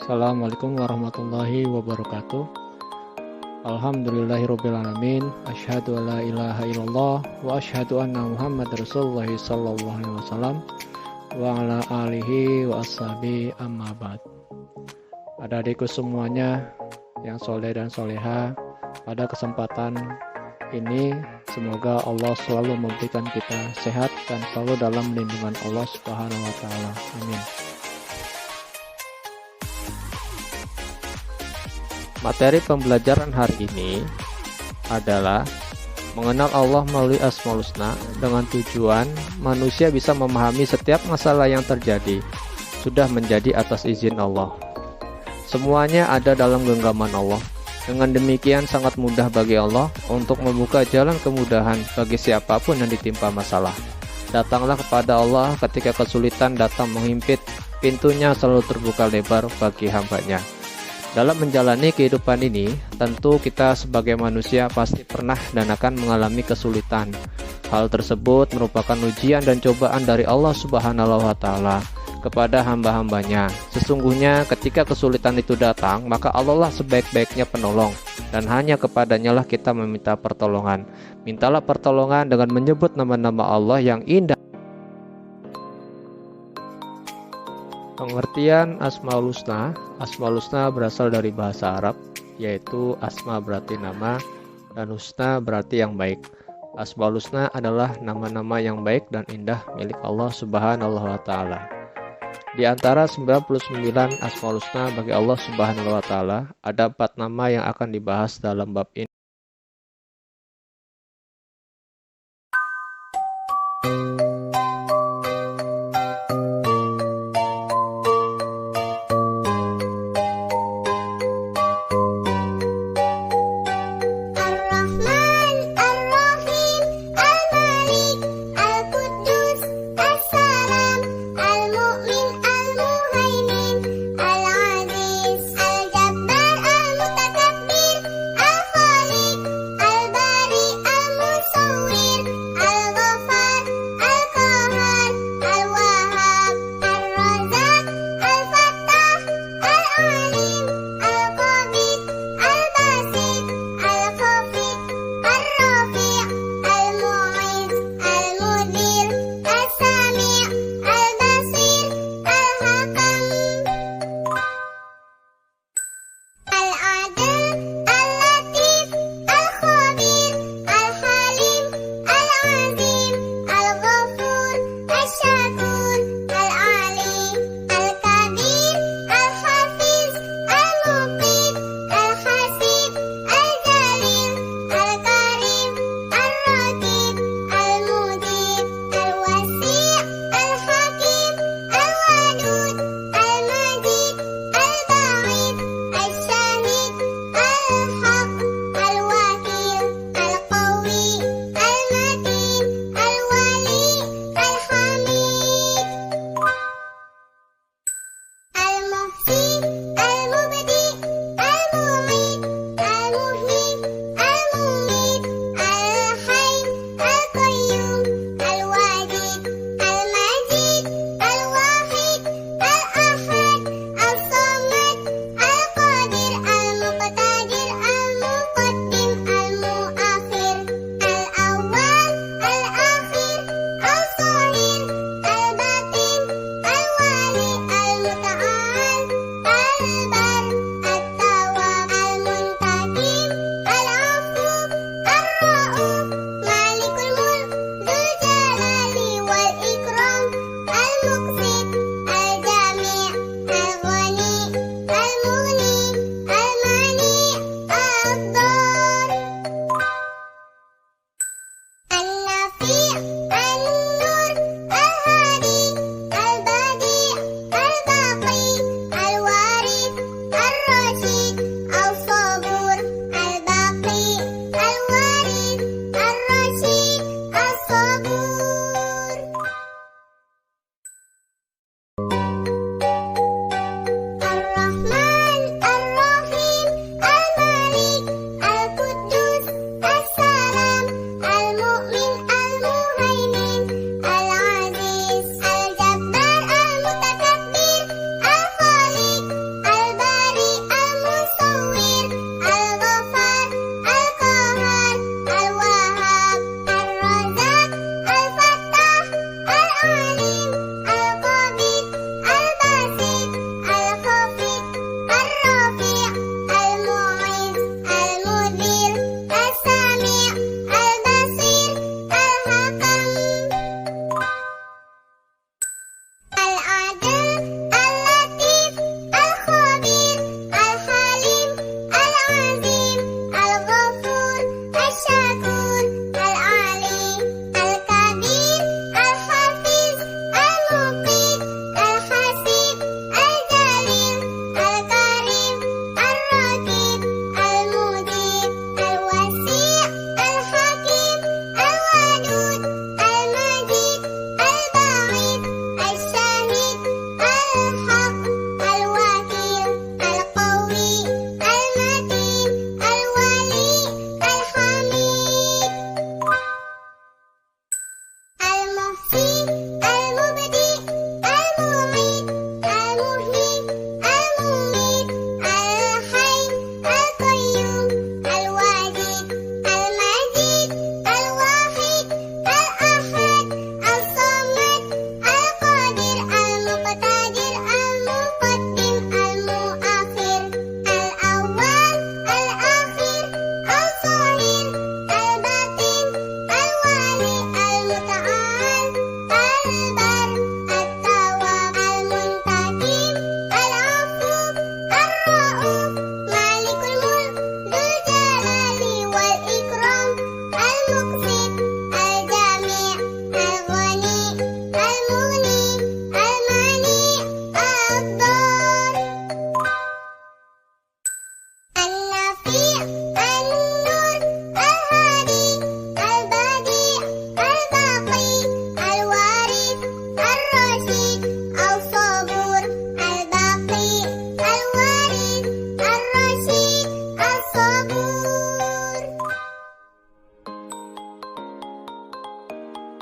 Assalamualaikum warahmatullahi wabarakatuh. Alhamdulillahirrabbilalamin. Asyhadu an la ilaha illallah wa asyhadu anna Muhammad Rasulullah sallallahu alaihi wasallam wa ala alihi wa ashabi amma ba'd. Adik-adikku semuanya yang soleh dan soleha, pada kesempatan ini semoga Allah selalu memberikan kita sehat dan selalu dalam lindungan Allah Subhanahu wa taala. Amin. Materi pembelajaran hari ini adalah mengenal Allah melalui Asmaul Husna dengan tujuan manusia bisa memahami setiap masalah yang terjadi sudah menjadi atas izin Allah. Semuanya ada dalam genggaman Allah. Dengan demikian sangat mudah bagi Allah untuk membuka jalan kemudahan bagi siapapun yang ditimpa masalah. Datanglah kepada Allah ketika kesulitan datang menghimpit, pintunya selalu terbuka lebar bagi hambanya. Dalam menjalani kehidupan ini, tentu kita sebagai manusia pasti pernah dan akan mengalami kesulitan. Hal tersebut merupakan ujian dan cobaan dari Allah Subhanahu wa taala kepada hamba-hambanya. Sesungguhnya ketika kesulitan itu datang, maka Allah lah sebaik-baiknya penolong, dan hanya kepadanya lah kita meminta pertolongan. Mintalah pertolongan dengan menyebut nama-nama Allah yang indah. Pengertian Asmaul Husna. Asmaul Husna berasal dari bahasa Arab, yaitu asma berarti nama dan husna berarti yang baik. Asmaul Husna adalah nama-nama yang baik dan indah milik Allah Subhanahu wa taala. Di antara 99 Asmaul Husna bagi Allah Subhanahu wa taala, ada 4 nama yang akan dibahas dalam bab ini.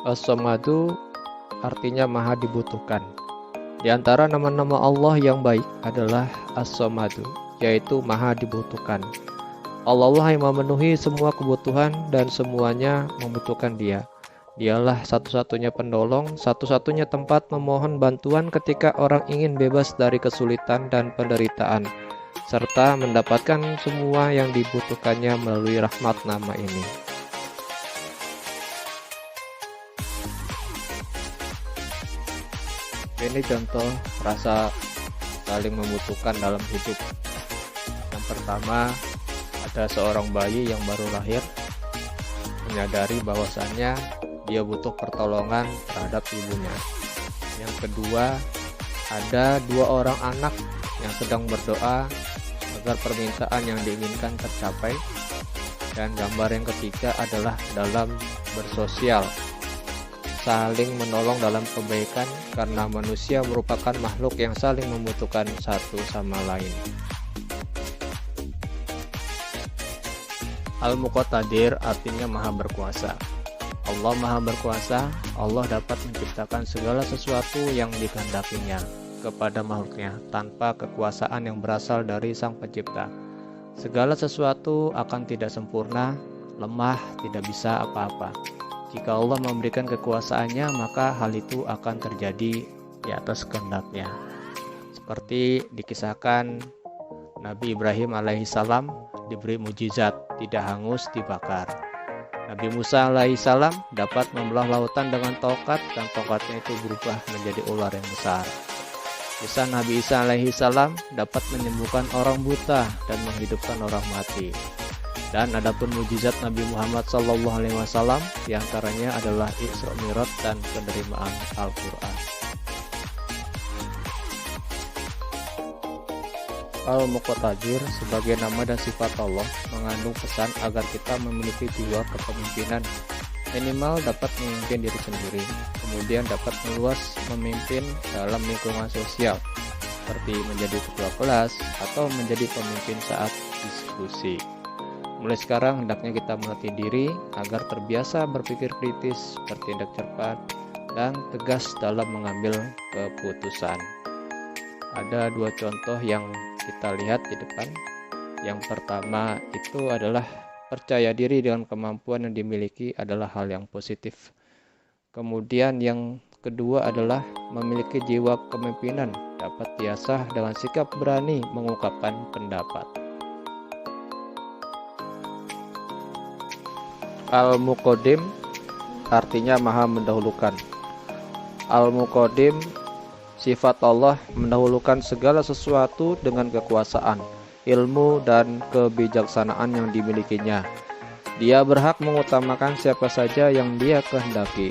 As-Samadu artinya maha dibutuhkan. Di antara nama-nama Allah yang baik adalah As-Samadu, yaitu maha dibutuhkan. Allah yang memenuhi semua kebutuhan dan semuanya membutuhkan Dia. Dialah satu-satunya penolong, satu-satunya tempat memohon bantuan ketika orang ingin bebas dari kesulitan dan penderitaan, serta mendapatkan semua yang dibutuhkannya melalui rahmat nama ini. Ini contoh rasa saling membutuhkan dalam hidup. Yang pertama, ada seorang bayi yang baru lahir menyadari bahwasannya dia butuh pertolongan terhadap ibunya. Yang kedua, ada dua orang anak yang sedang berdoa agar permintaan yang diinginkan tercapai. Dan gambar yang ketiga adalah dalam bersosial, saling menolong dalam kebaikan karena manusia merupakan makhluk yang saling membutuhkan satu sama lain. Al-Muqtadir artinya maha berkuasa. Allah maha berkuasa, Allah dapat menciptakan segala sesuatu yang dikehendakinya kepada makhluknya tanpa kekuasaan yang berasal dari Sang Pencipta. Segala sesuatu akan tidak sempurna, lemah, tidak bisa apa-apa. Jika Allah memberikan kekuasaannya, maka hal itu akan terjadi di atas kehendaknya. Seperti dikisahkan Nabi Ibrahim alaihissalam diberi mujizat, tidak hangus dibakar. Nabi Musa alaihissalam dapat membelah lautan dengan tongkat dan tongkatnya itu berubah menjadi ular yang besar. Kisah Nabi Isa alaihissalam dapat menyembuhkan orang buta dan menghidupkan orang mati. Dan adapun mujizat Nabi Muhammad SAW diantaranya adalah Isra Mi'raj dan penerimaan Al-Quran. Al-Muqtadir sebagai nama dan sifat Allah mengandung pesan agar kita memiliki jiwa kepemimpinan. Minimal dapat memimpin diri sendiri, kemudian dapat meluas memimpin dalam lingkungan sosial, seperti menjadi ketua kelas atau menjadi pemimpin saat diskusi. Mulai sekarang hendaknya kita melatih diri agar terbiasa berpikir kritis, bertindak cepat, dan tegas dalam mengambil keputusan. Ada dua contoh yang kita lihat di depan. Yang pertama itu adalah percaya diri dengan kemampuan yang dimiliki adalah hal yang positif. Kemudian yang kedua adalah memiliki jiwa kepemimpinan, dapat diasah dengan sikap berani mengungkapkan pendapat. Al-Muqaddim artinya maha mendahulukan. Al-Muqaddim sifat Allah mendahulukan segala sesuatu dengan kekuasaan, ilmu, dan kebijaksanaan yang dimilikinya. Dia berhak mengutamakan siapa saja yang Dia kehendaki.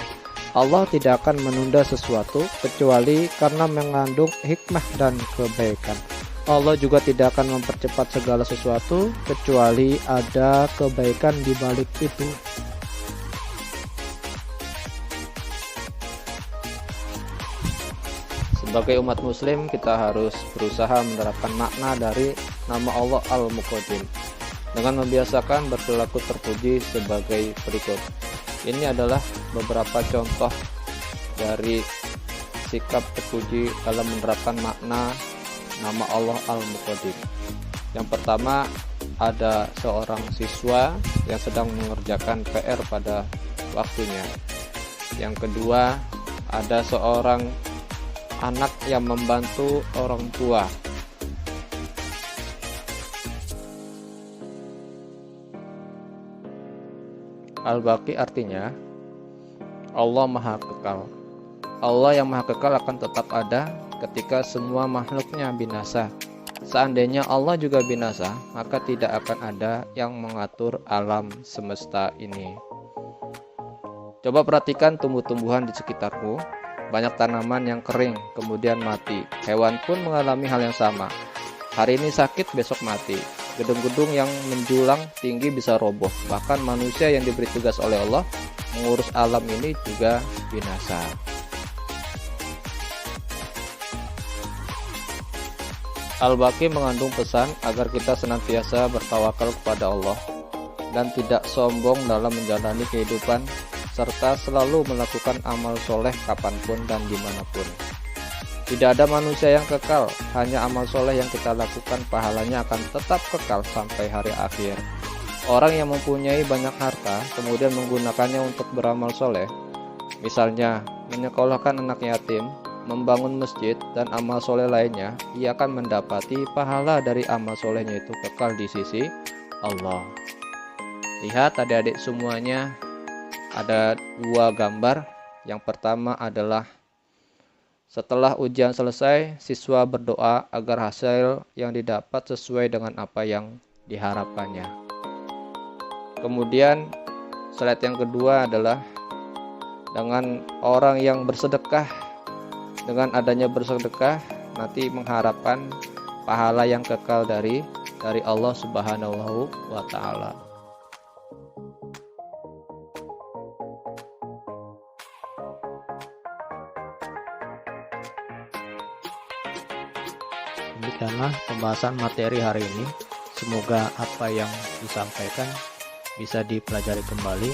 Allah tidak akan menunda sesuatu kecuali karena mengandung hikmah dan kebaikan. Allah juga tidak akan mempercepat segala sesuatu kecuali ada kebaikan di balik itu. Sebagai umat muslim, kita harus berusaha menerapkan makna dari nama Allah Al-Muqaddim dengan membiasakan berperilaku terpuji sebagai berikut. Ini adalah beberapa contoh dari sikap terpuji dalam menerapkan makna nama Allah Al-Muqaddim. Yang pertama, ada seorang siswa yang sedang mengerjakan PR pada waktunya. Yang kedua, ada seorang anak yang membantu orang tua. Al-Baqi artinya Allah Maha Kekal. Allah yang Maha Kekal akan tetap ada ketika semua makhluknya binasa. Seandainya Allah juga binasa, maka tidak akan ada yang mengatur alam semesta ini. Coba perhatikan tumbuh-tumbuhan di sekitarmu. Banyak tanaman yang kering, kemudian mati. Hewan pun mengalami hal yang sama. Hari ini sakit, besok mati. Gedung-gedung yang menjulang tinggi bisa roboh. Bahkan manusia yang diberi tugas oleh Allah mengurus alam ini juga binasa. Al-Baqi mengandung pesan agar kita senantiasa bertawakal kepada Allah dan tidak sombong dalam menjalani kehidupan serta selalu melakukan amal soleh kapanpun dan dimanapun. Tidak ada manusia yang kekal, hanya amal soleh yang kita lakukan pahalanya akan tetap kekal sampai hari akhir. Orang yang mempunyai banyak harta kemudian menggunakannya untuk beramal soleh, misalnya menyekolahkan anak yatim, membangun masjid, dan amal soleh lainnya, ia akan mendapati pahala dari amal solehnya itu kekal di sisi Allah. Lihat adik-adik semuanya, ada dua gambar. Yang pertama adalah setelah ujian selesai, siswa berdoa agar hasil yang didapat sesuai dengan apa yang diharapkannya. Kemudian slide yang kedua adalah dengan orang yang bersedekah. Dengan adanya bersedekah, nanti mengharapkan pahala yang kekal dari Allah Subhanahu wa Ta'ala. Demikianlah pembahasan materi hari ini. Semoga apa yang disampaikan bisa dipelajari kembali.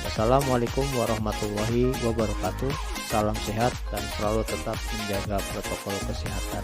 Wassalamualaikum warahmatullahi wabarakatuh. Salam sehat dan selalu tetap menjaga protokol kesehatan.